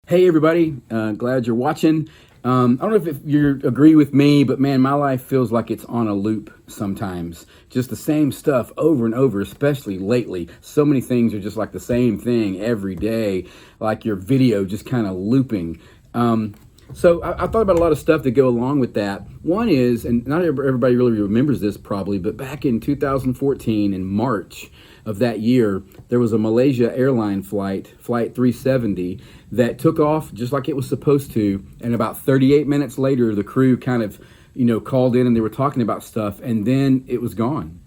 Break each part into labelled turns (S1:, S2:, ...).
S1: Hey everybody, glad you're watching. I don't know if you agree with me, but man, my life feels like it's on a loop sometimes. Just the same stuff over and over, especially lately. So many things are just like the same thing every day, like your video just kind of looping. So I thought about a lot of stuff that go along with that. One is, and not everybody really remembers this probably, but back in 2014 in March of that year, there was a Malaysia airline flight, Flight 370, that took off just like it was supposed to. And about 38 minutes later, the crew kind of, called in and they were talking about stuff, and then it was gone.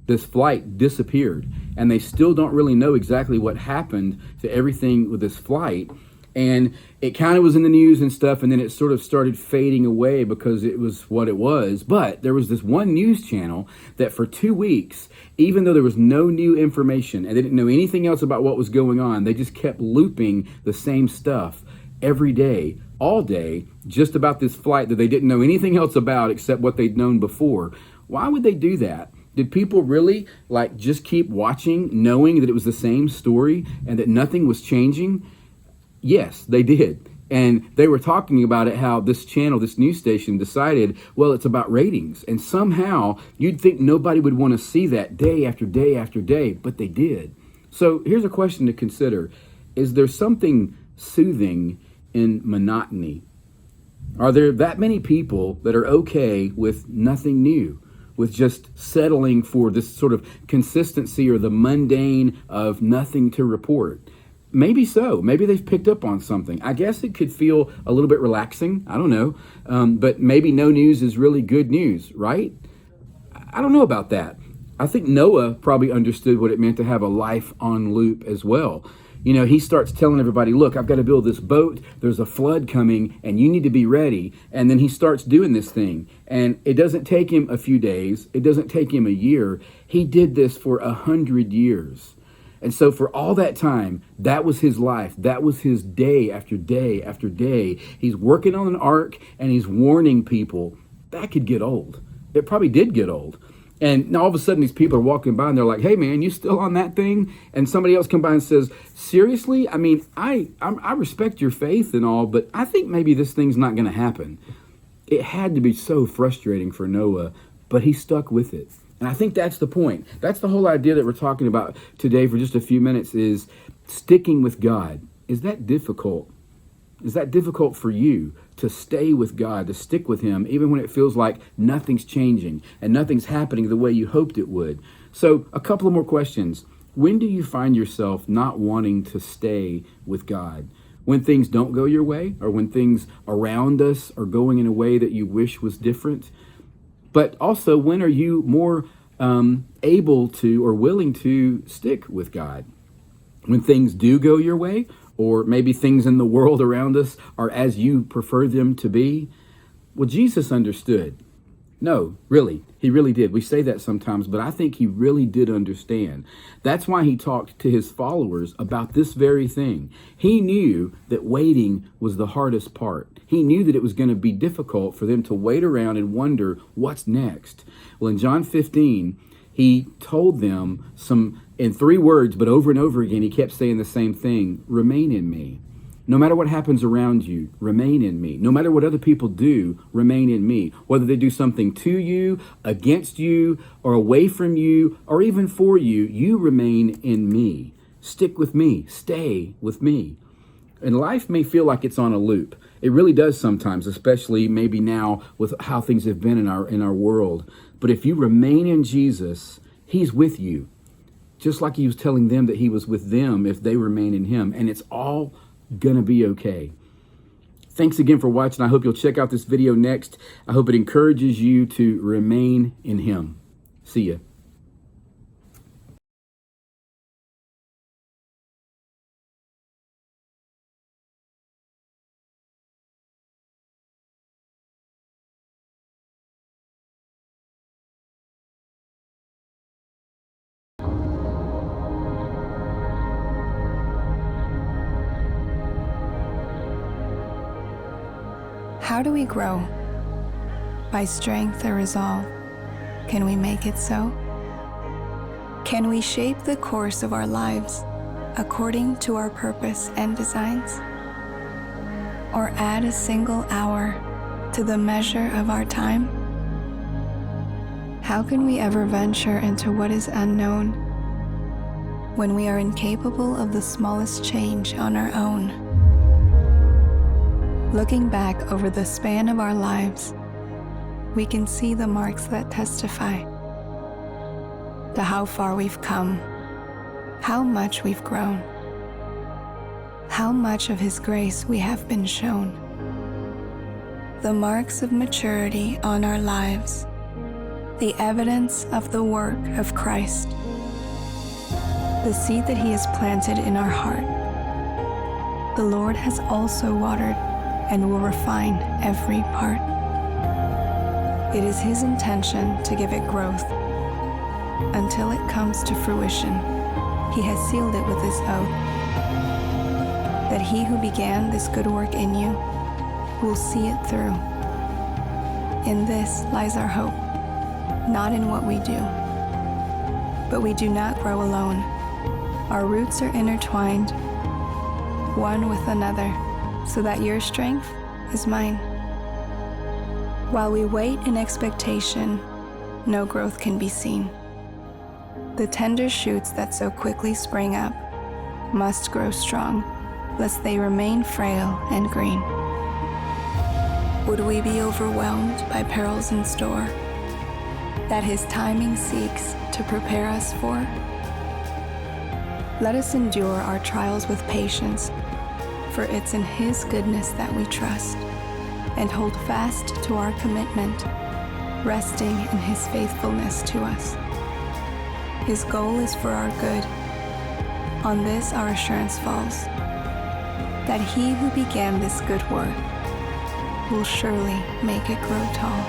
S1: This flight disappeared, and they still don't really know exactly what happened to everything with this flight. And it kind of was in the news and stuff, and then it sort of started fading away because it was what it was. But there was this one news channel that for 2 weeks, even though there was no new information and they didn't know anything else about what was going on, they just kept looping the same stuff every day, all day, just about this flight that they didn't know anything else about except what they'd known before. Why would they do that? Did people really just keep watching, knowing that it was the same story and that nothing was changing? Yes, they did. And they were talking about it, how this channel, this news station decided, well, it's about ratings. And somehow you'd think nobody would want to see that day after day after day, but they did. So here's a question to consider. Is there something soothing in monotony? Are there that many people that are okay with nothing new, with just settling for this sort of consistency or the mundane of nothing to report? Maybe so. Maybe they've picked up on something. I guess it could feel a little bit relaxing. I don't know. But maybe no news is really good news, right? I don't know about that. I think Noah probably understood what it meant to have a life on loop as well. He starts telling everybody, look, I've got to build this boat. There's a flood coming and you need to be ready. And then he starts doing this thing. And it doesn't take him a few days. It doesn't take him a year. He did this for 100 years. And so for all that time, that was his life. That was his day after day after day. He's working on an ark and he's warning people. That could get old. It probably did get old. And now all of a sudden these people are walking by and they're like, hey man, you still on that thing? And somebody else comes by and says, seriously? I mean, I respect your faith and all, but I think maybe this thing's not going to happen. It had to be so frustrating for Noah, but he stuck with it. And I think that's the point. That's the whole idea that we're talking about today for just a few minutes, is sticking with God. Is that difficult? Is that difficult for you to stay with God, to stick with him, even when it feels like nothing's changing and nothing's happening the way you hoped it would? So a couple of more questions. When do you find yourself not wanting to stay with God? When things don't go your way, or when things around us are going in a way that you wish was different? But also, when are you more able to or willing to stick with God? When things do go your way, or maybe things in the world around us are as you prefer them to be? Well, Jesus understood. No, really, he really did. We say that sometimes, but I think he really did understand. That's why he talked to his followers about this very thing. He knew that waiting was the hardest part. He knew that it was going to be difficult for them to wait around and wonder what's next. Well, in John 15, he told them in 3 words, but over and over again, he kept saying the same thing: remain in me. No matter what happens around you, remain in me. No matter what other people do, remain in me. Whether they do something to you, against you, or away from you, or even for you, you remain in me. Stick with me. Stay with me. And life may feel like it's on a loop. It really does sometimes, especially maybe now with how things have been in our world. But if you remain in Jesus, he's with you. Just like he was telling them that he was with them if they remain in him. And it's all gonna be okay. Thanks again for watching. I hope you'll check out this video next. I hope it encourages you to remain in him. See ya.
S2: How do we grow? By strength or resolve? Can we make it so? Can we shape the course of our lives according to our purpose and designs? Or add a single hour to the measure of our time? How can we ever venture into what is unknown when we are incapable of the smallest change on our own? Looking back over the span of our lives, we can see the marks that testify to how far we've come, how much we've grown, how much of His grace we have been shown. The marks of maturity on our lives, the evidence of the work of Christ, the seed that He has planted in our heart. The Lord has also watered and will refine every part. It is His intention to give it growth until it comes to fruition. He has sealed it with His oath, that He who began this good work in you will see it through. In this lies our hope, not in what we do. But we do not grow alone. Our roots are intertwined, one with another, so that your strength is mine. While we wait in expectation, no growth can be seen. The tender shoots that so quickly spring up must grow strong, lest they remain frail and green. Would we be overwhelmed by perils in store that His timing seeks to prepare us for? Let us endure our trials with patience, for it's in His goodness that we trust, and hold fast to our commitment, resting in His faithfulness to us. His goal is for our good. On this our assurance falls, that He who began this good work will surely make it grow tall.